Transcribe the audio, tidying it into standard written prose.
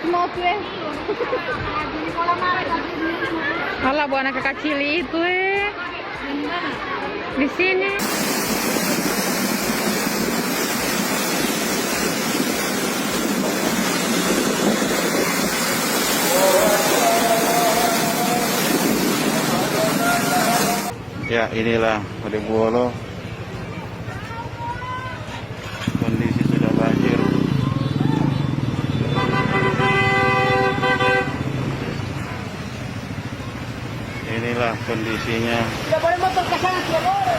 moto eh. Alah, buat anak kecil itu di sini. Ya, inilah Malioboro. Kondisi sudah banjir. Inilah kondisinya. Tidak boleh motor ke sana, tidak boleh.